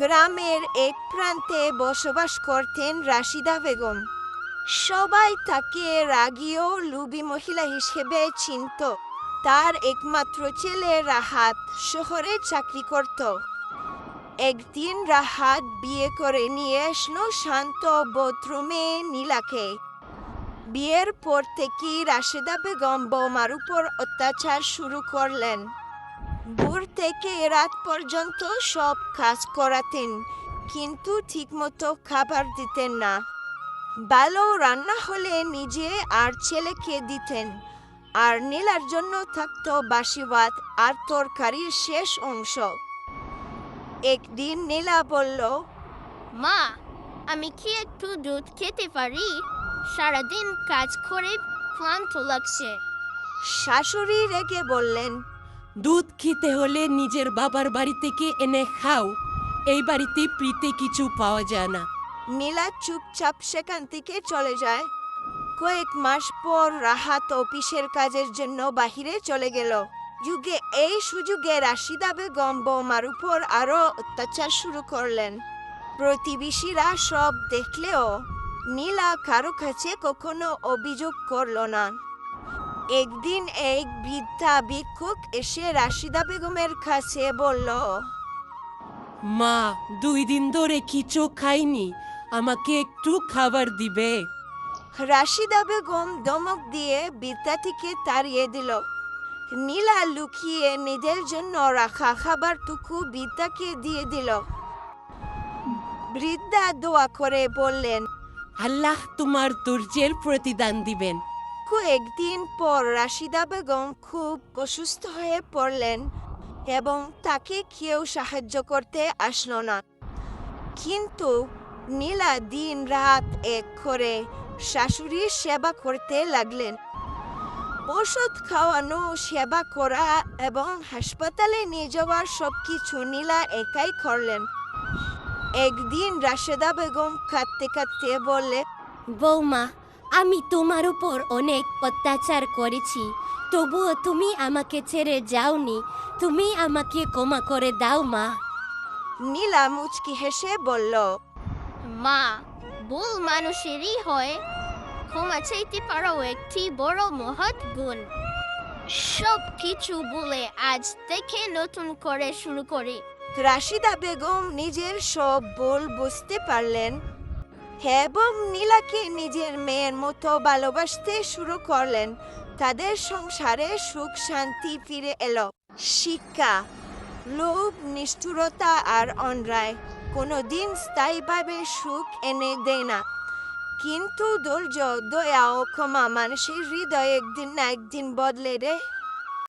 গ্রামের এক প্রান্তে বসবাস করতেন রাশিদা বেগম। সবাই তাকে রাগী ও লোভী মহিলা হিসেবে চিনত। তার একমাত্র ছেলে রাহাত শহরে চাকরি করত। একদিন রাহাত বিয়ে করে নিয়ে আসলো শান্ত ভদ্র মেয়ে নীলাকে। বিয়ের পর থেকেই রাশেদা বেগম বৌমার উপর অত্যাচার শুরু করলেন। ভোর থেকে রাত পর্যন্ত সব কাজ করাতেন, কিন্তু ঠিকমতো খাবার দিতেন না। ভালো রান্না হলে নিজে আর ছেলেকে দিতেন, আর নীলার জন্য থাকতো বাসি ভাত আর তরকারির শেষ অংশ। একদিন নীলা বলল, মা, আমি কি একটু দুধ খেতে পারি? সারাদিন কাজ করে ক্লান্ত লাগছে। শাশুড়ি রেগে বললেন, দুধ খেতে হলে নিজের বাবার বাড়ি থেকে এনে খাও। এই বাড়িতে ফ্রিতে কিছু পাওয়া যায় না। নীলা চুপচাপ সেখান থেকে চলে যায়। কয়েক মাস পর রাহাত অফিসের কাজের জন্য বাহিরে চলে গেল। এই সুযোগে রাশিদা বেগম বৌমার উপর আরো অত্যাচার শুরু করলেন। প্রতিবেশীরা সব দেখলেও নীলা কারো কাছে কখনো অভিযোগ করল না। একদিন এক বৃদ্ধা ভিক্ষুক এসে রাশিদা বেগমের কাছে বলল, মা, 2 দিন ধরে কিছু খাইনি, আমাকে একটু খাবার দিবে? রাশিদা বেগম ধমক দিয়ে বৃদ্ধাটিকে তাড়িয়ে দিল। নীলা লুকিয়ে নিজের জন্য রাখা খাবারটুকু বৃদ্ধাকে দিয়ে দিল। বৃদ্ধা দোয়া করে বললেন, আল্লাহ তোমার ধৈর্যের প্রতিদান দিবেন। কয়েকদিন পর রাশিদা বেগম খুব অসুস্থ হয়ে পড়লেন এবং তাকে কেউ সাহায্য করতে আসলো না। কিন্তু নীলা দিন রাত এক করে শাশুড়ির সেবা করতে লাগলেন। ওষুধ খাওয়ানো, সেবা করা এবং হাসপাতালে নিয়ে যাওয়ার সবকিছু নীলা একাই করলেন। একদিন রাশেদা বেগম কাঁদতে কাঁদতে বললে, বৌমা, আমি তোমার উপর অনেক অত্যাচার করেছি, তবুও তুমি আমাকে ছেড়ে যাওনি। তুমি আমাকে ক্ষমা করে দাও মা। নীলা মুচকি হেসে বলল, মা, ভুল মানুষেরই হয়। ক্ষমা চাইতে পারো একটি বড় মহৎ গুণ। সব কিছু ভুলে আজ থেকে নতুন করে শুরু করি। রাশিদা বেগম নিজের সব ভুল বুঝতে পারলেন এবং নীলাকে নিজের মেয়ের মতো ভালোবাসতে শুরু করলেন। তাদের সংসারে সুখ শান্তি ফিরে এলো। শিক্ষা: লোভ, নিষ্ঠুরতা আর অন্যায় কোনোদিন স্থায়ীভাবে সুখ এনে দেয় না, কিন্তু ধৈর্য, দয়া ও ক্ষমা মানুষের হৃদয় একদিন না একদিন বদলে দেয়।